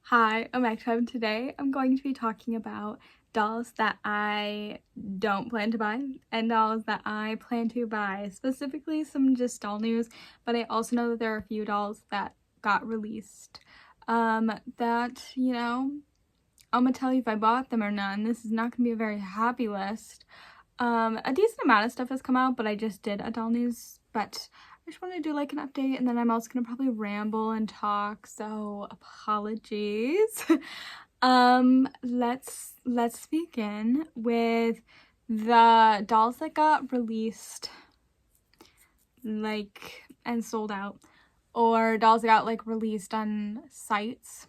Hi, I'm Ekta. Today I'm going to be talking about dolls that I don't plan to buy and dolls that I plan to buy. Specifically some just doll news, but I also know that there are a few dolls that got released that, I'm gonna tell you if I bought them or not, and this is not gonna be a very happy list. A decent amount of stuff has come out, but I just did a doll news, but I just want to do like an update, and then I'm also gonna probably ramble and talk, so apologies. Let's begin with the dolls that got released like and sold out, or dolls that got like released on sites.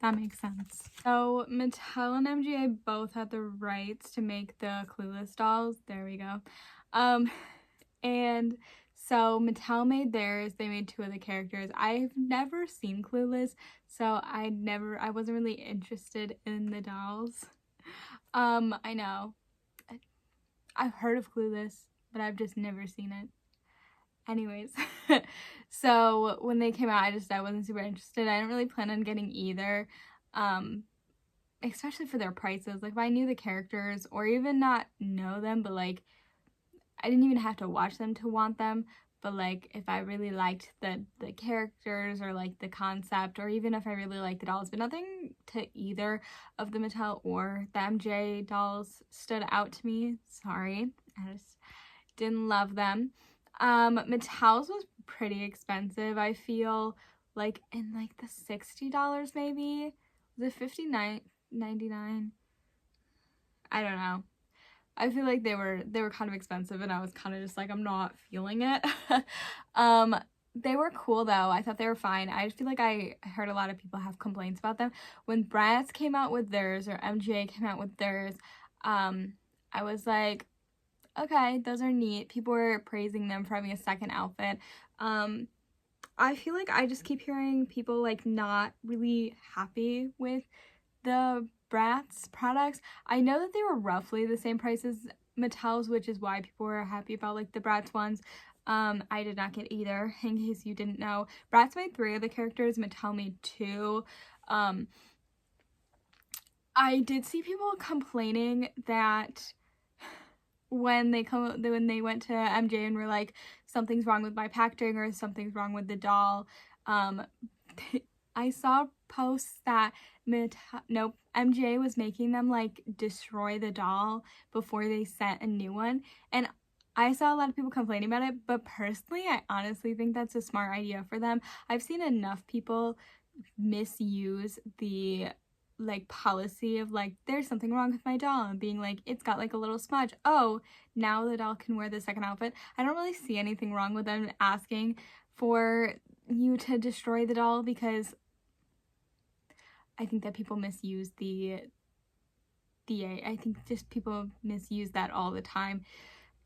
That makes sense. So Mattel and MGA both had the rights to make the Clueless dolls. There we go. And so Mattel made theirs. They made two of the characters. I've never seen Clueless, so I wasn't really interested in the dolls. I know. I've heard of Clueless, but I've just never seen it. Anyways, so when they came out, I wasn't super interested. I didn't really plan on getting either, especially for their prices. Like, if I knew the characters or even not know them, but like I didn't even have to watch them to want them, but like if I really liked the characters or like the concept, or even if I really liked the dolls, but nothing to either of the Mattel or the MJ dolls stood out to me. Sorry, I just didn't love them. Mattel's was pretty expensive. I feel like in like the $60 maybe. Was it $59.99? I don't know. I feel like they were kind of expensive, and I was kind of just like, I'm not feeling it. They were cool though. I thought they were fine. I just feel like I heard a lot of people have complaints about them. When Bratz came out with theirs, or MGA came out with theirs, I was like, okay, those are neat. People were praising them for having a second outfit. I feel like I just keep hearing people like not really happy with the Bratz products. I know that they were roughly the same price as Mattel's, which is why people were happy about like the Bratz ones. I did not get either, in case you didn't know. Bratz made 3 of the characters, Mattel made 2. I did see people complaining that when they went to MJ and were like, something's wrong with my packaging or something's wrong with the doll, I saw posts that MJ was making them like destroy the doll before they sent a new one, and I saw a lot of people complaining about it, but personally I honestly think that's a smart idea for them. I've seen enough people misuse the like policy of like, there's something wrong with my doll, and being like, it's got like a little smudge, oh, now the doll can wear the second outfit. I don't really see anything wrong with them asking for you to destroy the doll, because I think that people misuse I think just people misuse that all the time.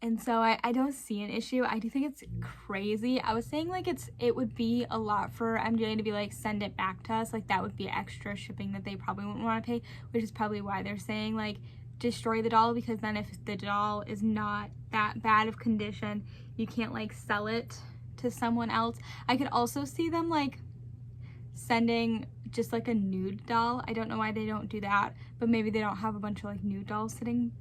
And so I don't see an issue. I do think it's crazy. I was saying like it would be a lot for MJ to be like, send it back to us. Like that would be extra shipping that they probably wouldn't want to pay, which is probably why they're saying like destroy the doll, because then if the doll is not that bad of condition, you can't like sell it to someone else. I could also see them like sending just like a nude doll. I don't know why they don't do that, but maybe they don't have a bunch of like nude dolls sitting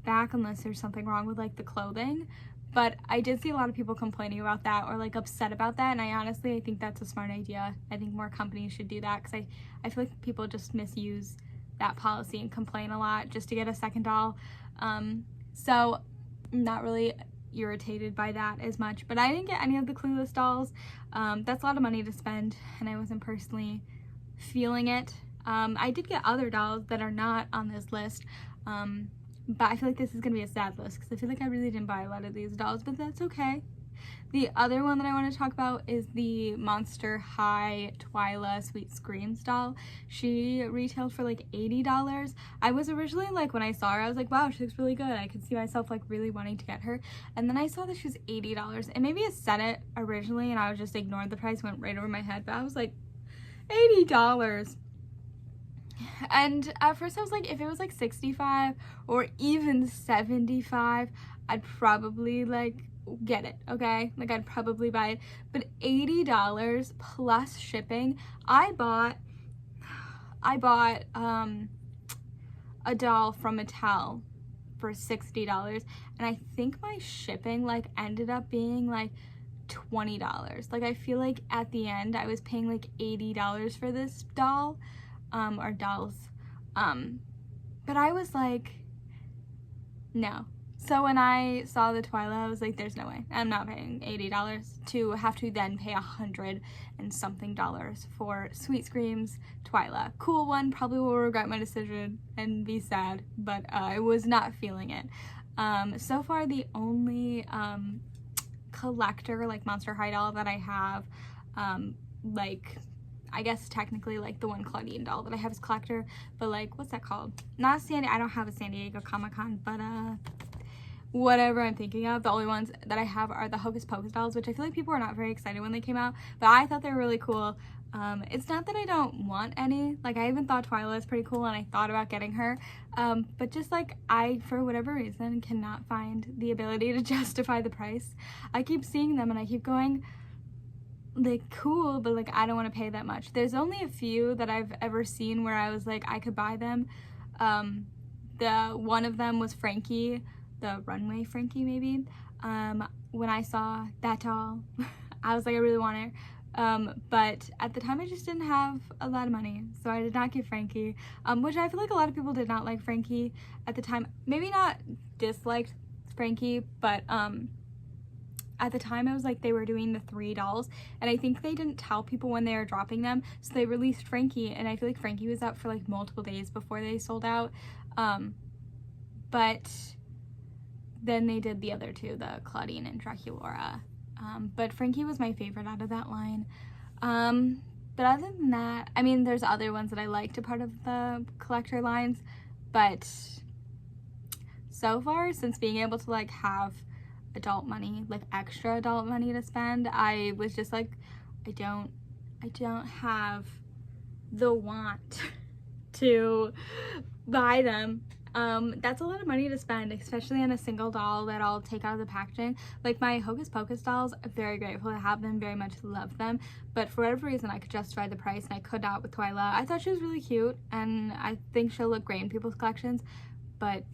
back unless there's something wrong with like the clothing. But I did see a lot of people complaining about that, or like upset about that, and I think that's a smart idea. I think more companies should do that, because I feel like people just misuse that policy and complain a lot just to get a second doll. So I'm not really irritated by that as much, but I didn't get any of the Clueless dolls. That's a lot of money to spend, and I wasn't personally feeling it. I did get other dolls that are not on this list, but I feel like this is gonna be a sad list, because I feel like I really didn't buy a lot of these dolls, but that's okay. The other one that I want to talk about is the Monster High Twyla Sweet Screams doll. She retailed for like $80. I was originally like, when I saw her, I was like, wow, she looks really good. I could see myself like really wanting to get her. And then I saw that she was $80. And maybe I said it originally and I was just ignored the price, went right over my head, but I was like, $80. And at first I was like, if it was like 65 or even 75, I'd probably like get it, okay? Like I'd probably buy it. But $80 plus shipping, I bought I bought a doll from Mattel for $60, and I think my shipping like ended up being like $20. Like I feel like at the end I was paying like $80 for this doll, or dolls, but I was like, no. So when I saw the Twyla, I was like, there's no way. I'm not paying $80 to have to then pay $100 and something for Sweet Scream's Twyla. Cool one, probably will regret my decision and be sad, but I was not feeling it. So far the only collector, like Monster High doll that I have, like, I guess technically like the one Claudine doll that I have is collector, but like, what's that called? Not I don't have a San Diego Comic-Con, but whatever I'm thinking of. The only ones that I have are the Hocus Pocus dolls, which I feel like people were not very excited when they came out, but I thought they were really cool. It's not that I don't want any, like I even thought Twyla is pretty cool and I thought about getting her, but just like I, for whatever reason, cannot find the ability to justify the price. I keep seeing them and I keep going, like, cool, but like I don't want to pay that much. There's only a few that I've ever seen where I was like, I could buy them. The one of them was Frankie, the runway Frankie maybe. When I saw that doll, I was like, I really want her. But at the time I just didn't have a lot of money, so I did not get Frankie, which I feel like a lot of people did not like Frankie at the time. Maybe not disliked Frankie, but at the time it was like they were doing the 3 dolls, and I think they didn't tell people when they were dropping them, so they released Frankie, and I feel like Frankie was out for like multiple days before they sold out. But then they did the other 2, the Claudine and Draculaura. But Frankie was my favorite out of that line. But other than that, I mean, there's other ones that I liked a part of the collector lines, but so far, since being able to like have adult money, like extra adult money to spend, I was just like, I don't have the want to buy them. That's a lot of money to spend, especially on a single doll that I'll take out of the packaging. Like my Hocus Pocus dolls, I'm very grateful to have them, very much love them, but for whatever reason I could justify the price, and I could not with Twyla. I thought she was really cute and I think she'll look great in people's collections, but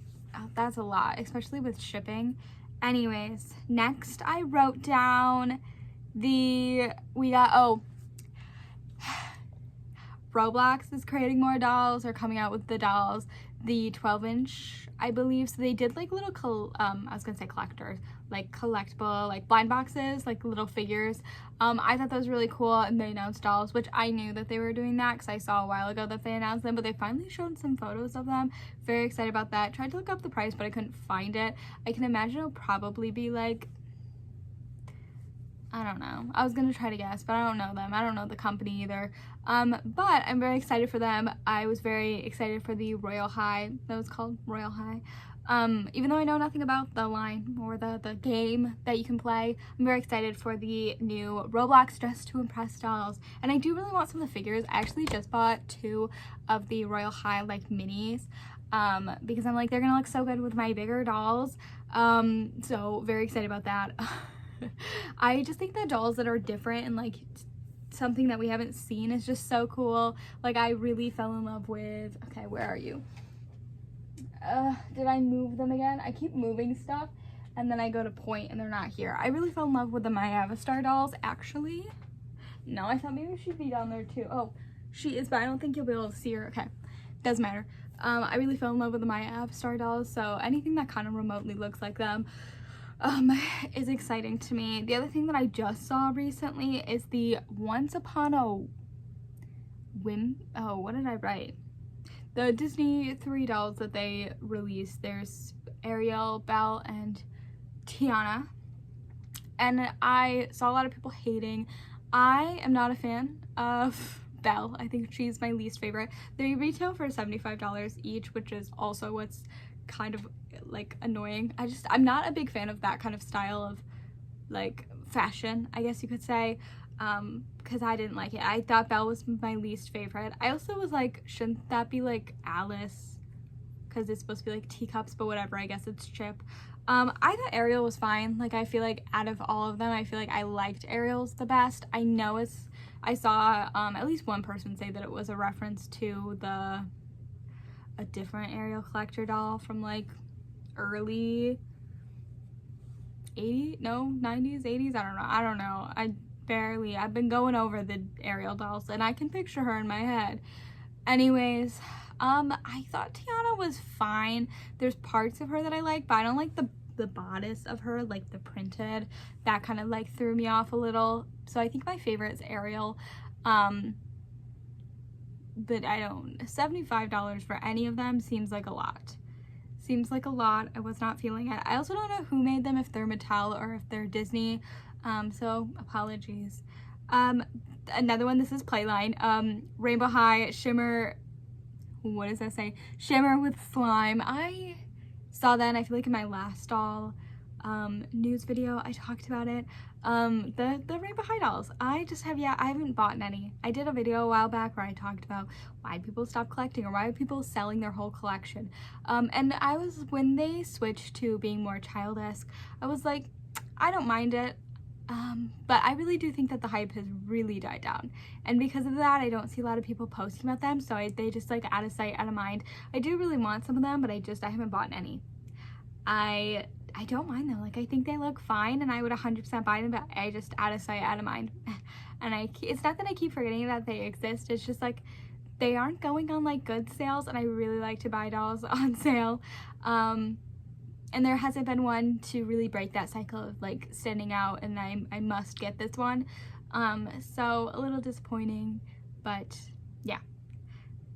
that's a lot, especially with shipping. Anyways, next I wrote down Roblox is creating more dolls, or coming out with the dolls, the 12-inch, I believe. So they did like little, I was gonna say collectors, like collectible, like blind boxes, like little figures. I thought that was really cool, and they announced dolls, which I knew that they were doing that because I saw a while ago that they announced them, but they finally showed some photos of them. Very excited about that. Tried to look up the price, but I couldn't find it. I can imagine it'll probably be like, I don't know. I was gonna try to guess, but I don't know them. I don't know the company either. But I'm very excited for them. I was very excited for the Royal High. That was called Royal High. Even though I know nothing about the line or the game that you can play, I'm very excited for the new Roblox Dress to Impress dolls. And I do really want some of the figures. I actually just bought 2 of the Royal High like minis, because I'm like, they're gonna look so good with my bigger dolls. So very excited about that. I just think that dolls that are different and like something that we haven't seen is just so cool. Like I really fell in love with, okay, where are you? Did I move them again? I keep moving stuff and then I go to point and they're not here. I really fell in love with the Maya Avastar dolls, actually. No, I thought maybe she'd be down there too. Oh, she is, but I don't think you'll be able to see her. Okay, doesn't matter. I really fell in love with the Maya Avastar dolls, so anything that kind of remotely looks like them is exciting to me. The other thing that I just saw recently is the Once Upon a what did I write? The Disney 3 dolls that they released. There's Ariel, Belle, and Tiana. And I saw a lot of people hating. I am not a fan of Belle. I think she's my least favorite. They retail for $75 each, which is also what's kind of like annoying. I'm not a big fan of that kind of style of like fashion, I guess you could say, because I didn't like it. I thought Belle was my least favorite. I also was like, shouldn't that be like Alice, because it's supposed to be like teacups, but whatever, I guess it's Chip. I thought Ariel was fine. Like I feel like out of all of them, I feel like I liked Ariel's the best. I know it's I saw at least one person say that it was a reference to a different Ariel collector doll from like early 80s, no, 90s, 80s, I don't know. I've been going over the Ariel dolls and I can picture her in my head. Anyways, I thought Tiana was fine. There's parts of her that I like, but I don't like the bodice of her, like the printed. That kind of like threw me off a little. So I think my favorite is Ariel. But I don't, $75 for any of them seems like a lot. Seems like a lot. I was not feeling it. I also don't know who made them, if they're Mattel or if they're Disney. So apologies. Another one, this is Playline. Rainbow High Shimmer, what does that say? Shimmer with slime. I saw that and I feel like in my last doll news video I talked about it. The Rainbow High dolls. I haven't bought any. I did a video a while back where I talked about why people stop collecting or why are people selling their whole collection. And when they switched to being more child-esque, I was like, I don't mind it. But I really do think that the hype has really died down. And because of that, I don't see a lot of people posting about them. So they just like out of sight, out of mind. I do really want some of them, but I haven't bought any. I don't mind them. Like, I think they look fine and I would 100% buy them, but I just out of sight, out of mind. And it's not that I keep forgetting that they exist. It's just like, they aren't going on like good sales and I really like to buy dolls on sale. And there hasn't been one to really break that cycle of like standing out and I must get this one. So a little disappointing, but yeah.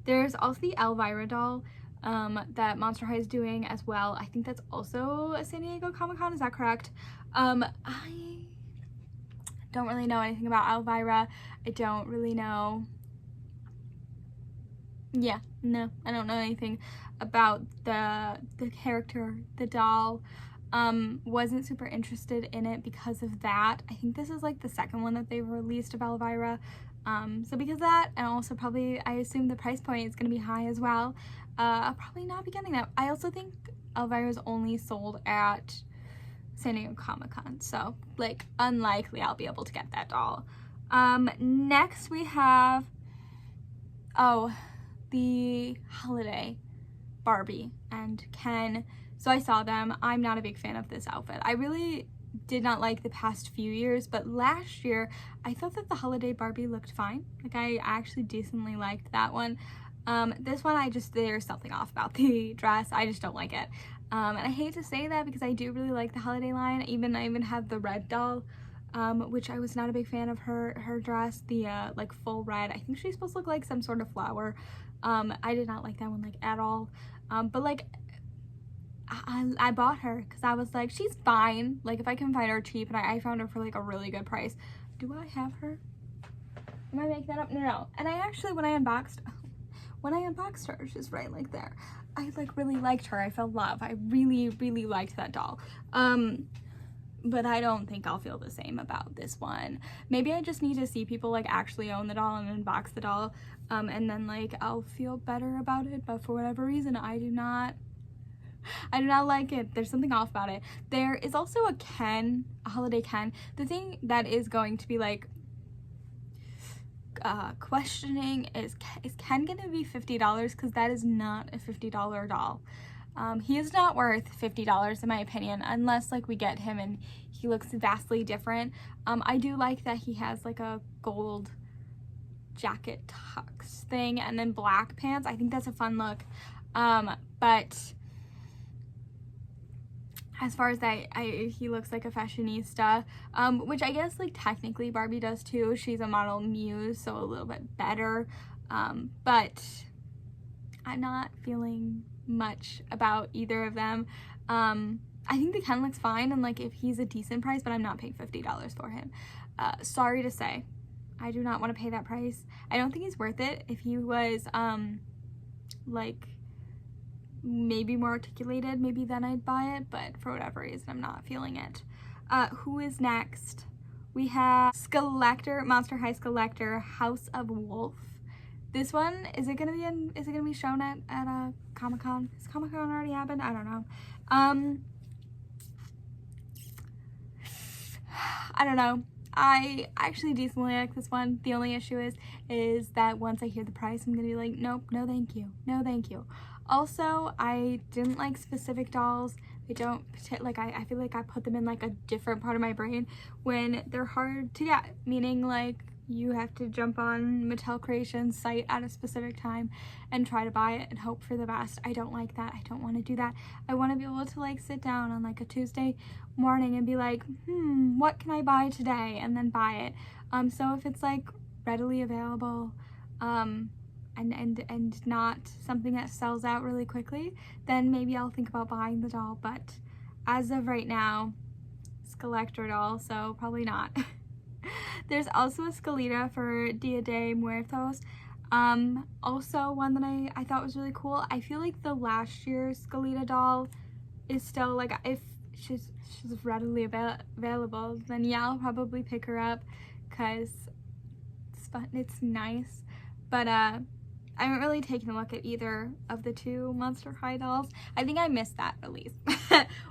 There's also the Elvira doll that Monster High is doing as well. I think that's also a San Diego Comic-Con, is that correct? I don't really know anything about Elvira. I don't really know. Yeah, no, I don't know anything about the character, the doll. Wasn't super interested in it because of that. I think this is like the second one that they've released of Elvira. So because of that, and also probably I assume the price point is going to be high as well, I'll probably not be getting that. I also think Elvira is only sold at San Diego Comic-Con, so like unlikely I'll be able to get that doll. Next we have, the Holiday Barbie and Ken. So I saw them. I'm not a big fan of this outfit. I really did not like the past few years, but last year I thought that the Holiday Barbie looked fine. Like, I actually decently liked that one. This one, there's something off about the dress. I just don't like it. And I hate to say that because I do really like the Holiday line. I even have the red doll, which I was not a big fan of her dress, the like full red. I think she's supposed to look like some sort of flower. I did not like that one like at all. But like, I bought her because I was like, she's fine. Like, if I can find her cheap, and I found her for like a really good price. Do I have her? Am I making that up? No. And I actually, when I unboxed her, she's right like there. I like really liked her. I felt love. I really, really liked that doll. But I don't think I'll feel the same about this one. Maybe I just need to see people like actually own the doll and unbox the doll. And then like I'll feel better about it. But for whatever reason, I do not like it. There's something off about it. There is also a Holiday Ken. The thing that is going to be like questioning is Ken gonna be $50? Because that is not a $50 doll. He is not worth $50 in my opinion, unless like we get him and he looks vastly different. I do like that he has like a gold jacket tux thing and then black pants. I think that's a fun look. But as far as that, he looks like a fashionista, which I guess like technically Barbie does too. She's a model muse, so a little bit better. But I'm not feeling much about either of them. I think the Ken looks fine, and like if he's a decent price, but I'm not paying $50 for him. Sorry to say, I do not want to pay that price. I don't think he's worth it. If he was like maybe more articulated, maybe then I'd buy it, but for whatever reason I'm not feeling it. Who is next? We have Skeletor, Monster High Skeletor, House of Wolf. This one, is it gonna be shown at a Comic-Con? Has Comic-Con already happened? I don't know. I don't know. I actually decently like this one. The only issue is that once I hear the price, I'm gonna be like, nope, no thank you, no thank you. Also, I didn't like specific dolls. I don't, like, I feel like I put them in like a different part of my brain when they're hard to get, meaning like you have to jump on Mattel Creations site at a specific time and try to buy it and hope for the best. I don't like that. I don't want to do that. I want to be able to like sit down on like a Tuesday morning and be like, what can I buy today? And then buy it. So if it's like readily available, and not something that sells out really quickly, then maybe I'll think about buying the doll. But as of right now, it's a collector doll, so probably not. There's also a Skelita for Dia de Muertos. Also one that I thought was really cool. I feel like the last year's Skelita doll is still like, if she's readily available, then yeah, I'll probably pick her up because it's fun, it's nice. But I haven't really taken a look at either of the two Monster High dolls. I think I missed that release,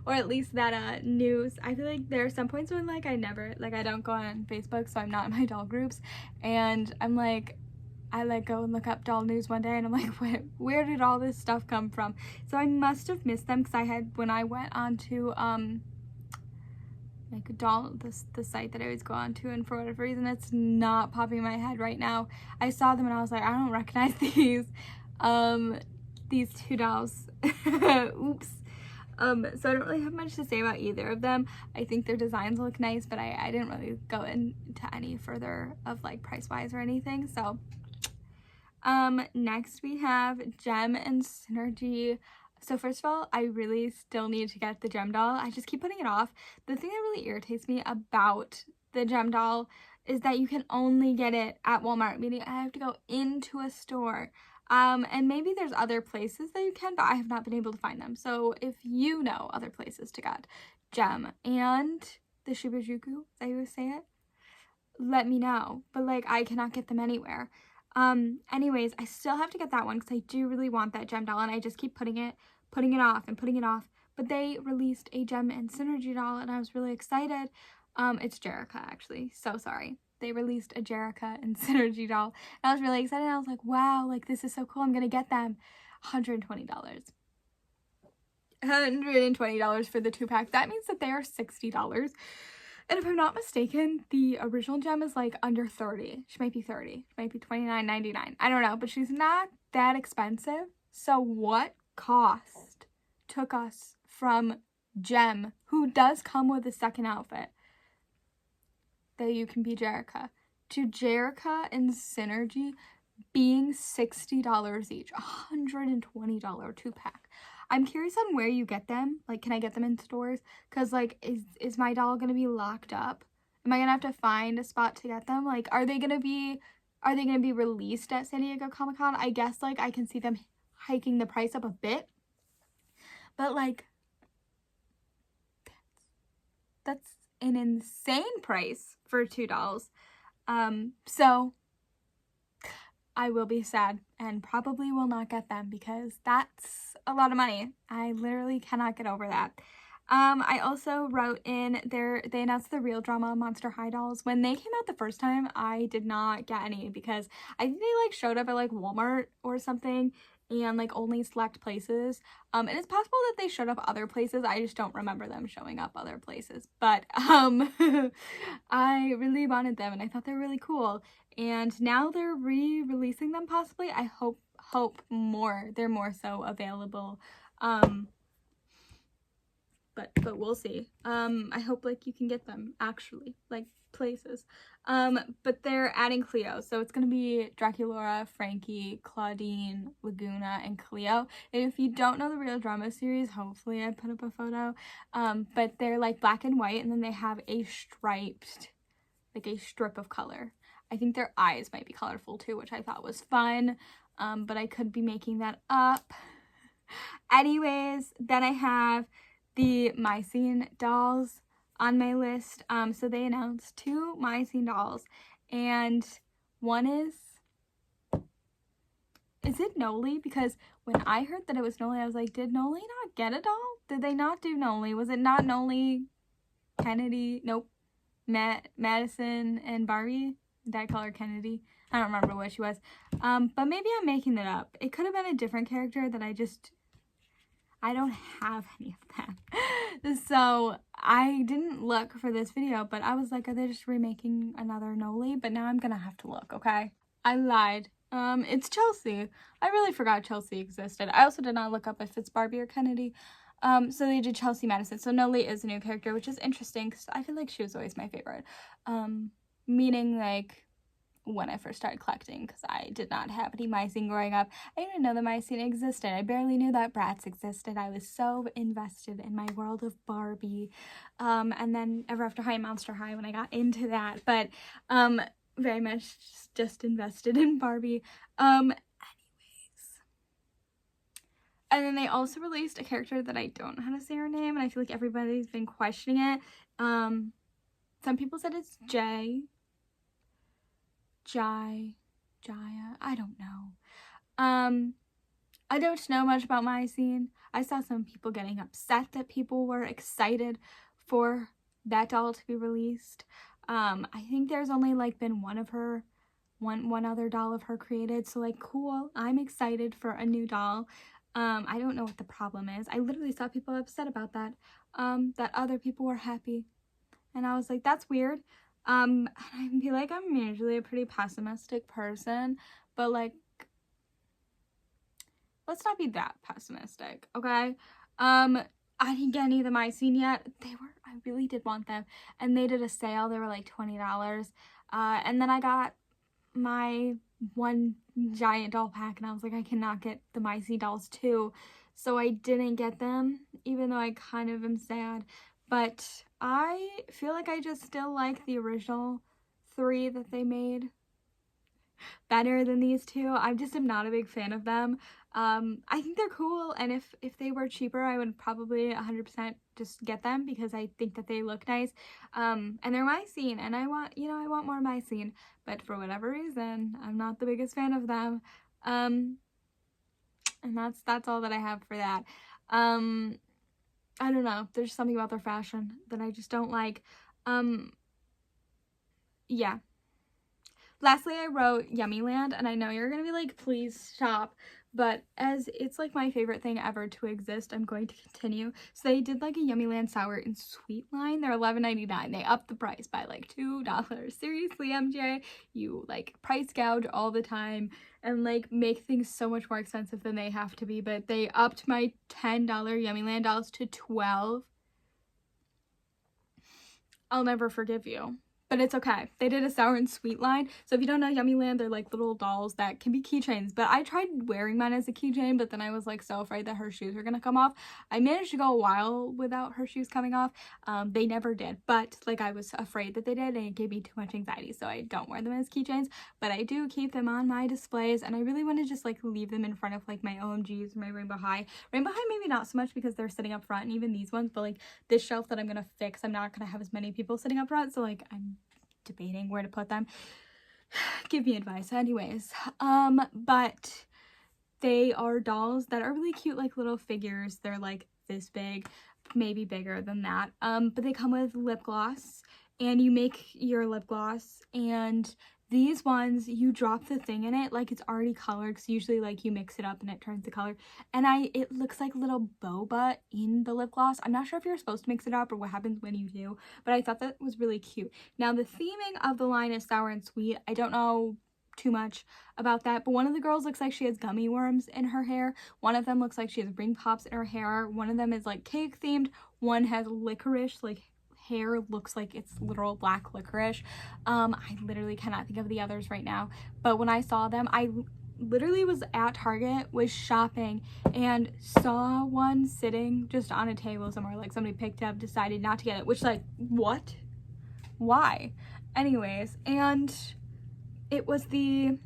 or at least that news. I feel like there are some points when like I don't go on Facebook, so I'm not in my doll groups, and I'm like, I like go and look up doll news one day and I'm like, where did all this stuff come from? So I must have missed them, because I had, when I went onto like doll, the site that I always go on to, and for whatever reason it's not popping in my head right now, I saw them and I was like, I don't recognize these two dolls. Oops. So I don't really have much to say about either of them. I think their designs look nice, but I didn't really go into any further of like price wise or anything. So next we have Gem and Synergy. So first of all, I really still need to get the Gem doll. I just keep putting it off. The thing that really irritates me about the Gem doll is that you can only get it at Walmart, meaning I have to go into a store. And maybe there's other places that you can, but I have not been able to find them. So if you know other places to get Gem and the Shibajuku, is that how you say it? Let me know. But like, I cannot get them anywhere. Anyways, I still have to get that one because I do really want that Gem doll, and I just keep putting it off. But they released a Gem and Synergy doll and I was really excited. It's Jerrica, actually. So sorry. They released a Jerrica and Synergy doll and I was really excited. I was like, wow, like this is so cool. I'm gonna get them. $120. $120 for the 2-pack. That means that they are $60. And if I'm not mistaken, the original Gem is like under 30. She might be 30. She might be $29.99. I don't know, but she's not that expensive. So what cost took us from Gem, who does come with a second outfit that you can be Jerrica, to Jerrica and Synergy being $60 each, $120 2-pack. I'm curious on where you get them. Like, can I get them in stores? Because, like, is my doll going to be locked up? Am I going to have to find a spot to get them? Like, are they going to be released at San Diego Comic-Con? I guess, like, I can see them hiking the price up a bit. But, like, that's an insane price for 2 dolls. So I will be sad and probably will not get them because that's a lot of money. I literally cannot get over that. I also wrote in there, they announced the Real Drama Monster High dolls. When they came out the first time, I did not get any because I think they like showed up at like Walmart or something and like only select places. And it's possible that they showed up other places. I just don't remember them showing up other places. But I really wanted them and I thought they were really cool. And now they're re-releasing them possibly. I hope they're more so available. But we'll see. I hope like you can get them actually, like places. But they're adding Cleo, so it's gonna be Draculaura, Frankie, Claudine, Laguna, and Cleo. And if you don't know the Real Drama series, hopefully I put up a photo. But they're like black and white, and then they have a striped, like a strip of color. I think their eyes might be colorful too, which I thought was fun. But I could be making that up. Anyways, then I have the Mycene dolls on my list. So they announced 2 Mycene dolls, and one is it Noli? Because when I heard that it was Noli, I was like, did Noli not get a doll? Did they not do Noli? Was it not Noli Kennedy? Nope. Madison and Barbie. Did I call her Kennedy? I don't remember what she was. But maybe I'm making it up. It could have been a different character that I don't have any of them. So I didn't look for this video, but I was like, are they just remaking another Noli? But now I'm gonna have to look, okay? I lied. It's Chelsea. I really forgot Chelsea existed. I also did not look up if it's Barbie or Kennedy. So they did Chelsea Madison. So Noli is a new character, which is interesting because I feel like she was always my favorite. Meaning like when I first started collecting, because I did not have any Mycene growing up. I didn't even know the Mycene existed. I barely knew that Bratz existed. I was so invested in my world of Barbie. And then Ever After High and Monster High when I got into that. But very much just invested in Barbie. Anyways. And then they also released a character that I don't know how to say her name, and I feel like everybody's been questioning it. Some people said it's Jaya, I don't know. I don't know much about Mycene. I saw some people getting upset that people were excited for that doll to be released. I think there's only like been one other doll of her created, so like cool, I'm excited for a new doll. I don't know what the problem is. I literally saw people upset about that, that other people were happy, and I was like, that's weird. And I feel like I'm usually a pretty pessimistic person, but like, let's not be that pessimistic, okay? I didn't get any of the Mycene yet. I really did want them, and they did a sale. They were like $20, and then I got my one giant doll pack, and I was like, I cannot get the Mycene dolls too, so I didn't get them, even though I kind of am sad. But I feel like I just still like the original 3 that they made better than these 2. I just am not a big fan of them. I think they're cool, and if they were cheaper, I would probably 100% just get them because I think that they look nice. And they're Mycene, and I want more Mycene, but for whatever reason, I'm not the biggest fan of them. And that's all that I have for that. I don't know, there's something about their fashion that I just don't like. Yeah. Lastly, I wrote Yummyland, and I know you're gonna be like, please stop, but as it's like my favorite thing ever to exist, I'm going to continue. So they did like a Yummyland sour and sweet line. They're $11.99. They upped the price by like $2. Seriously, MJ, you like price gouge all the time and like make things so much more expensive than they have to be, but they upped my $10 Yummyland dolls to $12. I'll never forgive you. But it's okay. They did a sour and sweet line. So if you don't know Yummyland, they're like little dolls that can be keychains. But I tried wearing mine as a keychain, but then I was like so afraid that her shoes were gonna come off. I managed to go a while without her shoes coming off. They never did. But like I was afraid that they did, and it gave me too much anxiety. So I don't wear them as keychains. But I do keep them on my displays, and I really want to just like leave them in front of like my OMGs, my Rainbow High. Rainbow High maybe not so much because they're sitting up front, and even these ones, but like this shelf that I'm gonna fix, I'm not gonna have as many people sitting up front. So like I'm debating where to put them. Give me advice. Anyways, but they are dolls that are really cute, like little figures. They're like this big, maybe bigger than that. But they come with lip gloss, and you make your lip gloss, and these ones, you drop the thing in it like it's already colored, because usually like you mix it up and it turns the color, and it looks like little boba in the lip gloss. I'm not sure if you're supposed to mix it up or what happens when you do, but I thought that was really cute. Now the theming of the line is sour and sweet. I don't know too much about that, but one of the girls looks like she has gummy worms in her hair. One of them looks like she has ring pops in her hair. One of them is like cake themed. One has licorice, like hair looks like it's literal black licorice. I literally cannot think of the others right now, but when I saw them, I literally was at Target, was shopping, and saw one sitting just on a table somewhere, like somebody picked up, decided not to get it, which like, what? Why? Anyways, and it was the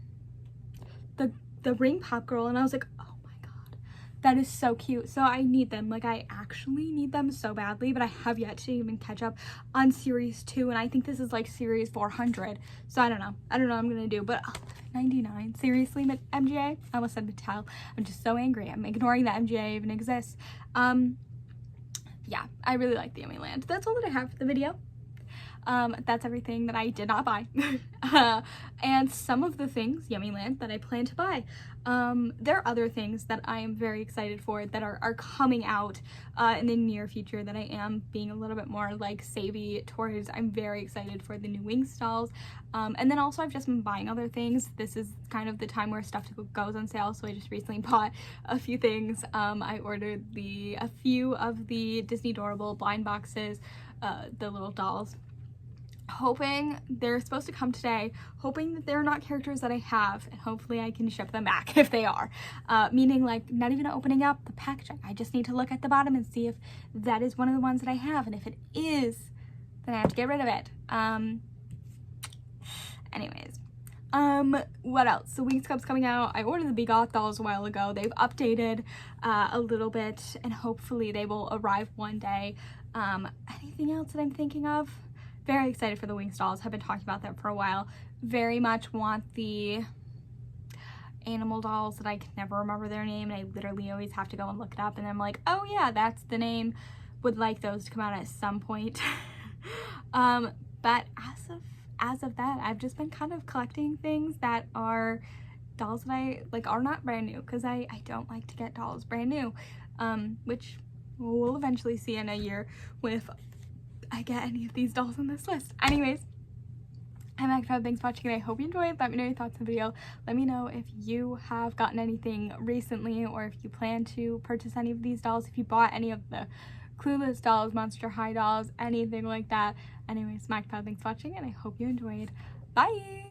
ring pop girl, and I was like, oh my god, that is so cute. So I need them. Like, I actually need them so badly, but I have yet to even catch up on series 2, and I think this is like series 400. So I don't know what I'm gonna do, but 99, seriously, MJ? I almost said Mattel. I'm just so angry. I'm ignoring that MJ even exists. Yeah, I really like the Yummyland. That's all that I have for the video. That's everything that I did not buy. And some of the things, Yummyland, that I plan to buy. There are other things that I am very excited for that are coming out in the near future that I am being a little bit more like savvy towards. I'm very excited for the new wing stalls. And then also I've just been buying other things. This is kind of the time where stuff goes on sale, so I just recently bought a few things. I ordered a few of the Disney Adorable blind boxes, the little dolls. Hoping they're supposed to come today, hoping that they're not characters that I have, and hopefully I can ship them back if they are. Meaning like not even opening up the packaging. I just need to look at the bottom and see if that is one of the ones that I have, and if it is, then I have to get rid of it. Anyways, what else? So Wings Club's coming out. I ordered the Be Goth dolls a while ago. They've updated a little bit, and hopefully they will arrive one day. Anything else that I'm thinking of? Very excited for the wing stalls. Have been talking about them for a while. Very much want the animal dolls that I can never remember their name, and I literally always have to go and look it up, and I'm like, oh yeah, that's the name. Would like those to come out at some point. But as of that, I've just been kind of collecting things that are dolls that I like are not brand new, because I don't like to get dolls brand new, which we'll eventually see in a year if I get any of these dolls on this list. Anyways, I'm Magda. Thanks for watching, and I hope you enjoyed. Let me know your thoughts on the video. Let me know if you have gotten anything recently, or if you plan to purchase any of these dolls, if you bought any of the Clueless dolls, Monster High dolls, anything like that. Anyways, Magda, thanks for watching, and I hope you enjoyed. Bye!